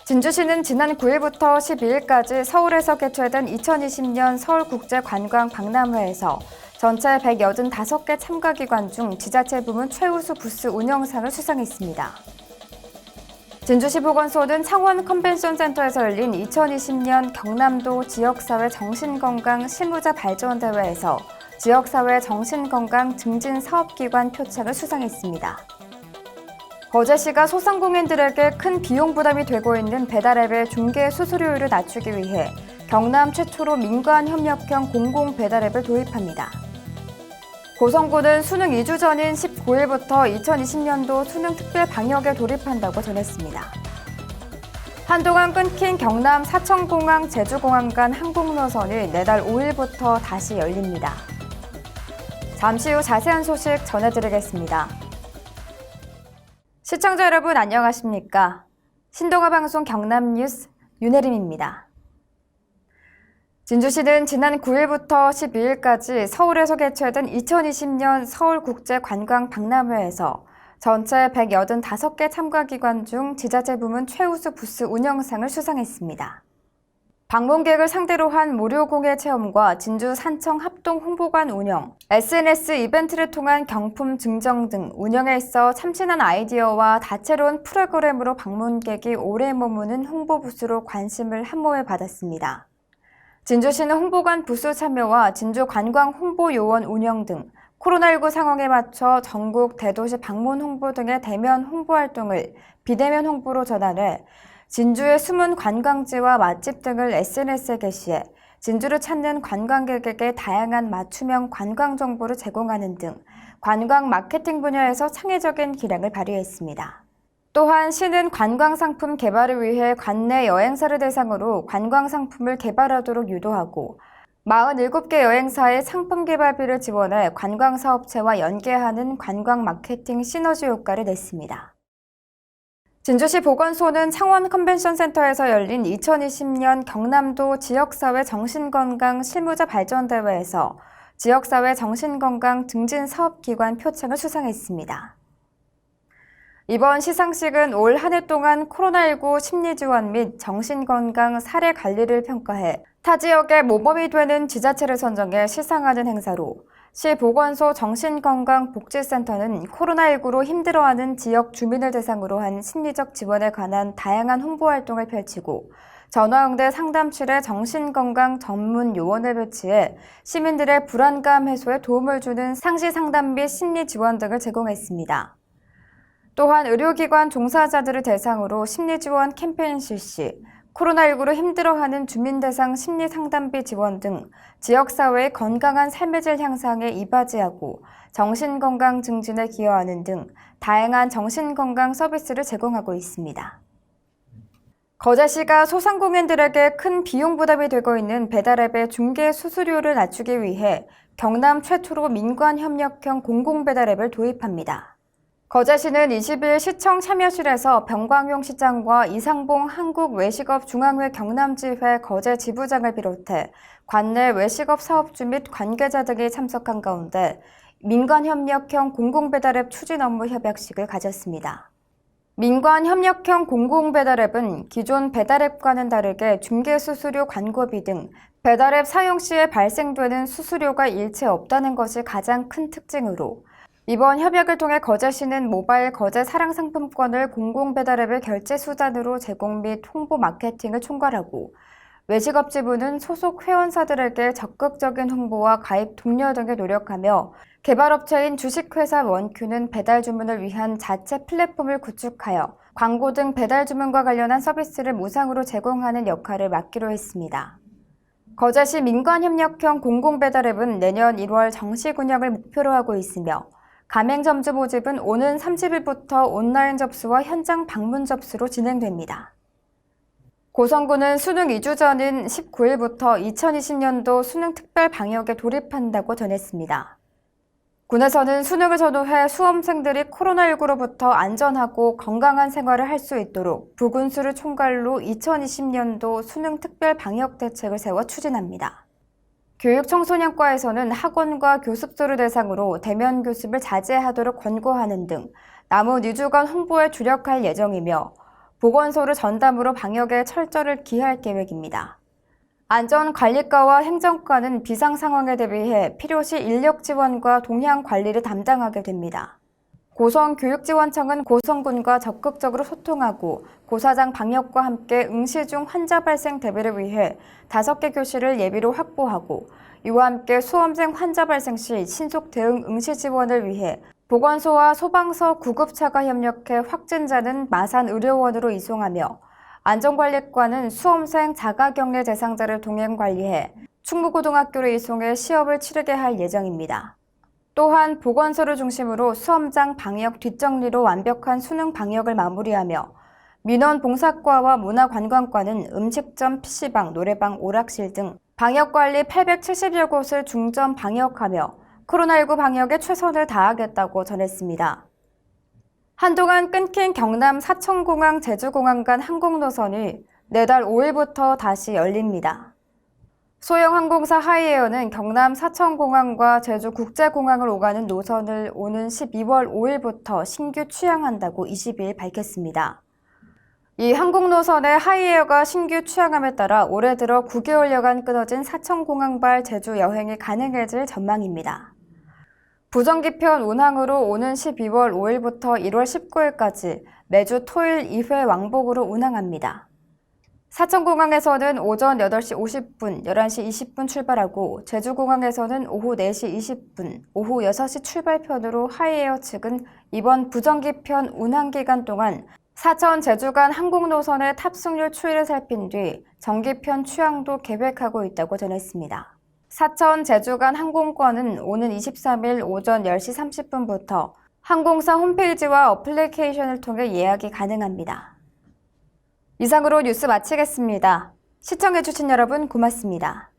진주시는 지난 9일부터 12일까지 서울에서 개최된 2020년 서울국제관광박람회에서 전체 185개 참가기관 중 지자체 부문 최우수 부스 운영상을 수상했습니다. 진주시 보건소는 창원 컨벤션센터에서 열린 2020년 경남도 지역사회 정신건강 실무자 발전대회에서 지역사회 정신건강 증진 사업기관 표창을 수상했습니다. 거제시가 소상공인들에게 큰 비용 부담이 되고 있는 배달앱의 중개 수수료율을 낮추기 위해 경남 최초로 민관협력형 공공배달앱을 도입합니다. 고성군은 수능 2주 전인 19일부터 2020년도 수능 특별 방역에 돌입한다고 전했습니다. 한동안 끊긴 경남 사천공항 제주공항 간 항공노선이 내달 5일부터 다시 열립니다. 잠시 후 자세한 소식 전해드리겠습니다. 시청자 여러분 안녕하십니까? 신동아방송 경남뉴스 윤혜림입니다. 진주시는 지난 9일부터 12일까지 서울에서 개최된 2020년 서울국제관광박람회에서 전체 185개 참가기관 중 지자체 부문 최우수 부스 운영상을 수상했습니다. 방문객을 상대로 한 무료 공예 체험과 진주 산청 합동 홍보관 운영, SNS 이벤트를 통한 경품 증정 등 운영에 있어 참신한 아이디어와 다채로운 프로그램으로 방문객이 오래 머무는 홍보 부스로 관심을 한 몸에 받았습니다. 진주시는 홍보관 부스 참여와 진주 관광 홍보 요원 운영 등 코로나19 상황에 맞춰 전국 대도시 방문 홍보 등의 대면 홍보 활동을 비대면 홍보로 전환해 진주의 숨은 관광지와 맛집 등을 SNS에 게시해 진주를 찾는 관광객에게 다양한 맞춤형 관광 정보를 제공하는 등 관광 마케팅 분야에서 창의적인 기량을 발휘했습니다. 또한 시는 관광 상품 개발을 위해 관내 여행사를 대상으로 관광 상품을 개발하도록 유도하고 47개 여행사의 상품 개발비를 지원해 관광 사업체와 연계하는 관광 마케팅 시너지 효과를 냈습니다. 진주시 보건소는 창원 컨벤션센터에서 열린 2020년 경남도 지역사회 정신건강 실무자 발전대회에서 지역사회 정신건강 증진 사업기관 표창을 수상했습니다. 이번 시상식은 올 한 해 동안 코로나19 심리지원 및 정신건강 사례 관리를 평가해 타 지역의 모범이 되는 지자체를 선정해 시상하는 행사로 시 보건소 정신건강복지센터는 코로나19로 힘들어하는 지역 주민을 대상으로 한 심리적 지원에 관한 다양한 홍보 활동을 펼치고 전화응대 상담실에 정신건강 전문 요원을 배치해 시민들의 불안감 해소에 도움을 주는 상시 상담 및 심리 지원 등을 제공했습니다. 또한 의료기관 종사자들을 대상으로 심리지원 캠페인 실시, 코로나19로 힘들어하는 주민 대상 심리 상담비 지원 등 지역사회의 건강한 삶의 질 향상에 이바지하고 정신건강 증진에 기여하는 등 다양한 정신건강 서비스를 제공하고 있습니다. 거제시가 소상공인들에게 큰 비용 부담이 되고 있는 배달앱의 중개 수수료를 낮추기 위해 경남 최초로 민관협력형 공공배달앱을 도입합니다. 거제시는 20일 시청 참여실에서 병광용 시장과 이상봉 한국외식업 중앙회 경남지회 거제 지부장을 비롯해 관내 외식업 사업주 및 관계자 등이 참석한 가운데 민관협력형 공공배달앱 추진 업무 협약식을 가졌습니다. 민관협력형 공공배달앱은 기존 배달앱과는 다르게 중개수수료 광고비 등 배달앱 사용 시에 발생되는 수수료가 일체 없다는 것이 가장 큰 특징으로 이번 협약을 통해 거제시는 모바일 거제 사랑 상품권을 공공배달앱의 결제 수단으로 제공 및 홍보 마케팅을 총괄하고 외식업지부는 소속 회원사들에게 적극적인 홍보와 가입 독려 등에 노력하며 개발업체인 주식회사 원큐는 배달 주문을 위한 자체 플랫폼을 구축하여 광고 등 배달 주문과 관련한 서비스를 무상으로 제공하는 역할을 맡기로 했습니다. 거제시 민관협력형 공공배달앱은 내년 1월 정식 운영을 목표로 하고 있으며 가맹점주 모집은 오는 30일부터 온라인 접수와 현장 방문 접수로 진행됩니다. 고성군은 수능 2주 전인 19일부터 2020년도 수능 특별 방역에 돌입한다고 전했습니다. 군에서는 수능을 전후해 수험생들이 코로나19로부터 안전하고 건강한 생활을 할 수 있도록 부군수를 총괄로 2020년도 수능 특별 방역 대책을 세워 추진합니다. 교육청소년과에서는 학원과 교습소를 대상으로 대면 교습을 자제하도록 권고하는 등 남은 2주간 홍보에 주력할 예정이며 보건소를 전담으로 방역에 철저를 기할 계획입니다. 안전관리과와 행정과는 비상 상황에 대비해 필요시 인력 지원과 동향 관리를 담당하게 됩니다. 고성교육지원청은 고성군과 적극적으로 소통하고 고사장 방역과 함께 응시 중 환자 발생 대비를 위해 5개 교실을 예비로 확보하고 이와 함께 수험생 환자 발생 시 신속 대응 응시 지원을 위해 보건소와 소방서 구급차가 협력해 확진자는 마산의료원으로 이송하며 안전관리과는 수험생 자가격리 대상자를 동행 관리해 충무고등학교로 이송해 시험을 치르게 할 예정입니다. 또한 보건소를 중심으로 수험장 방역 뒷정리로 완벽한 수능 방역을 마무리하며 민원봉사과와 문화관광과는 음식점, PC방, 노래방, 오락실 등 방역관리 870여 곳을 중점 방역하며 코로나19 방역에 최선을 다하겠다고 전했습니다. 한동안 끊긴 경남 사천공항 제주공항 간 항공노선이 내달 5일부터 다시 열립니다. 소형 항공사 하이에어는 경남 사천공항과 제주국제공항을 오가는 노선을 오는 12월 5일부터 신규 취항한다고 22일 밝혔습니다. 이 항공노선의 하이에어가 신규 취항함에 따라 올해 들어 9개월여간 끊어진 사천공항발 제주 여행이 가능해질 전망입니다. 부정기편 운항으로 오는 12월 5일부터 1월 19일까지 매주 토일 2회 왕복으로 운항합니다. 사천공항에서는 오전 8시 50분, 11시 20분 출발하고 제주공항에서는 오후 4시 20분, 오후 6시 출발편으로 하이에어 측은 이번 부정기편 운항기간 동안 사천 제주 간 항공노선의 탑승률 추이를 살핀 뒤 정기편 취항도 계획하고 있다고 전했습니다. 사천 제주 간 항공권은 오는 23일 오전 10시 30분부터 항공사 홈페이지와 어플리케이션을 통해 예약이 가능합니다. 이상으로 뉴스 마치겠습니다. 시청해주신 여러분 고맙습니다.